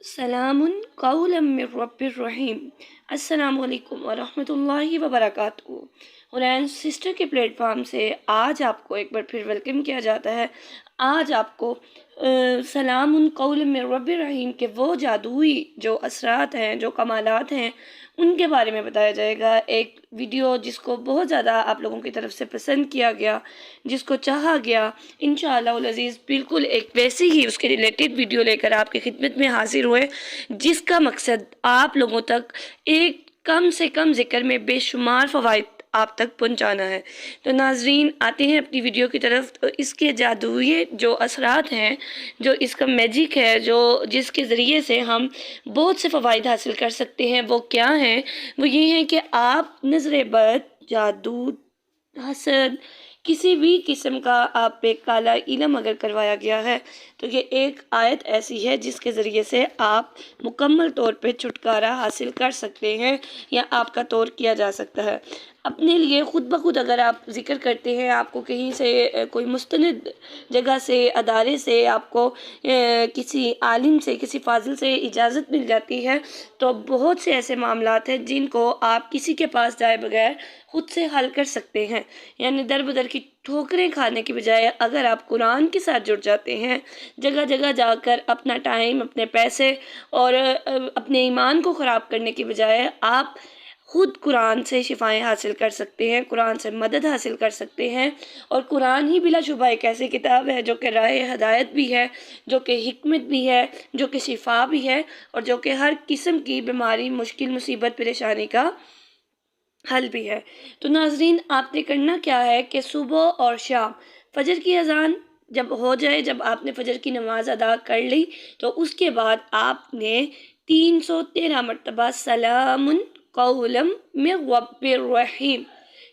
سلام قولا من رب الرحیم۔ السلام علیکم ورحمۃ اللہ وبرکاتہ۔ قرآن سسٹر کے پلیٹ فارم سے آج آپ کو ایک بار پھر ویلکم کیا جاتا ہے۔ آج آپ کو سلام قولا من رب الرحیم کے وہ جادوئی جو اثرات ہیں، جو کمالات ہیں، ان کے بارے میں بتایا جائے گا۔ ایک ویڈیو جس کو بہت زیادہ آپ لوگوں کی طرف سے پسند کیا گیا، جس کو چاہا گیا، انشاءاللہ العزیز بالکل ایک ویسی ہی اس کے ریلیٹڈ ویڈیو لے کر آپ کی خدمت میں حاضر ہوئے، جس کا مقصد آپ لوگوں تک ایک کم سے کم ذکر میں بے شمار فوائد آپ تک پہنچانا ہے۔ تو ناظرین آتے ہیں اپنی ویڈیو کی طرف۔ تو اس کے جادوئی جو اثرات ہیں، جو اس کا میجک ہے، جس کے ذریعے سے ہم بہت سے فوائد حاصل کر سکتے ہیں، وہ کیا ہیں؟ وہ یہ ہیں کہ آپ نظر بد، جادو، حسد، کسی بھی قسم کا آپ پہ کالا علم اگر کروایا گیا ہے تو یہ ایک آیت ایسی ہے جس کے ذریعے سے آپ مکمل طور پہ چھٹکارا حاصل کر سکتے ہیں یا آپ کا طور کیا جا سکتا ہے۔ اپنے لیے خود بخود اگر آپ ذکر کرتے ہیں، آپ کو کہیں سے کوئی مستند جگہ سے، ادارے سے، آپ کو کسی عالم سے، کسی فاضل سے اجازت مل جاتی ہے، تو بہت سے ایسے معاملات ہیں جن کو آپ کسی کے پاس جائے بغیر خود سے حل کر سکتے ہیں۔ یعنی در بدر کی ٹھوکریں کھانے کی بجائے اگر آپ قرآن کے ساتھ جڑ جاتے ہیں، جگہ جگہ جا کر اپنا ٹائم، اپنے پیسے اور اپنے ایمان کو خراب کرنے کی بجائے آپ خود قرآن سے شفائیں حاصل کر سکتے ہیں، قرآن سے مدد حاصل کر سکتے ہیں۔ اور قرآن ہی بلا شبہ ایک ایسی کتاب ہے جو کہ راہ ہدایت بھی ہے، جو کہ حکمت بھی ہے، جو کہ شفا بھی ہے، اور جو کہ ہر قسم کی بیماری، مشکل، مصیبت، پریشانی کا حل بھی ہے۔ تو ناظرین آپ نے کرنا کیا ہے کہ صبح اور شام فجر کی اذان جب ہو جائے، جب آپ نے فجر کی نماز ادا کر لی، تو اس کے بعد آپ نے 313 مرتبہ سلام قولا من رب الرحیم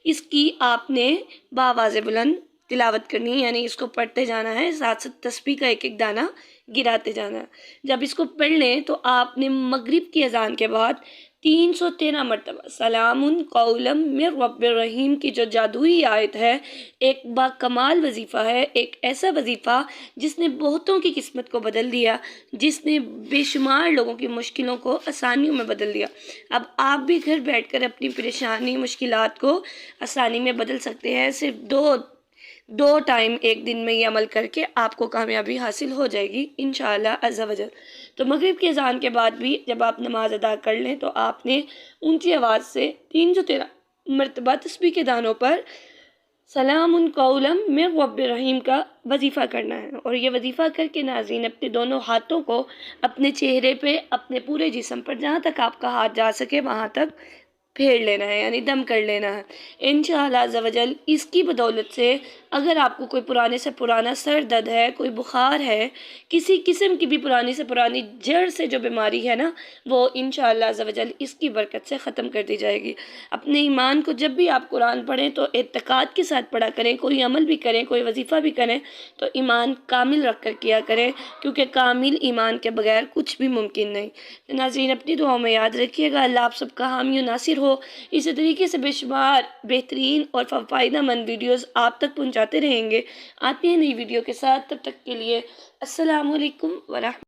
اس کی آپ نے بآواز بلند تلاوت کرنی ہے، یعنی اس کو پڑھتے جانا ہے، ساتھ ساتھ تسبیح کا ایک ایک دانہ گراتے جانا ہے۔ جب اس کو پڑھ لیں تو آپ نے مغرب کی اذان کے بعد 313 مرتبہ سلام قولا من رب الرحیم کی جو جادوئی آیت ہے، ایک با کمال وظیفہ ہے، ایک ایسا وظیفہ جس نے بہتوں کی قسمت کو بدل دیا، جس نے بے شمار لوگوں کی مشکلوں کو آسانیوں میں بدل دیا۔ اب آپ بھی گھر بیٹھ کر اپنی پریشانی، مشکلات کو آسانی میں بدل سکتے ہیں۔ صرف دو ٹائم ایک دن میں یہ عمل کر کے آپ کو کامیابی حاصل ہو جائے گی انشاءاللہ عز و جل۔ تو مغرب کی اذان کے بعد بھی جب آپ نماز ادا کر لیں تو آپ نے اونچی آواز سے 313 مرتبہ تسبیح کے دانوں پر سلام قولا من رب الرحیم کا وظیفہ کرنا ہے، اور یہ وظیفہ کر کے ناظرین اپنے دونوں ہاتھوں کو اپنے چہرے پہ، اپنے پورے جسم پر، جہاں تک آپ کا ہاتھ جا سکے وہاں تک پھیر لینا ہے، یعنی دم کر لینا ہے انشاءاللہ عز و جل۔ اس کی بدولت سے اگر آپ کو کوئی پرانے سے پرانا سر درد ہے، کوئی بخار ہے، کسی قسم کی بھی پرانی سے پرانی جڑ سے جو بیماری ہے نا، وہ انشاءاللہ عز و جل اس کی برکت سے ختم کر دی جائے گی۔ اپنے ایمان کو جب بھی آپ قرآن پڑھیں تو اعتقاد کے ساتھ پڑھا کریں، کوئی عمل بھی کریں، کوئی وظیفہ بھی کریں تو ایمان کامل رکھ کر کیا کریں، کیونکہ کامل ایمان کے بغیر کچھ بھی ممکن نہیں۔ تو ناظرین اپنی دعاؤں میں یاد رکھیے گا، اللہ آپ سب کا حامی و ناصر ہو۔ اسی طریقے سے بے شمار بہترین اور فائدہ مند ویڈیوز آپ تک پہنچاتے رہیں گے۔ آتے ہیں نئی ویڈیو کے ساتھ، تب تک کے لیے السلام علیکم ورحمۃ اللہ۔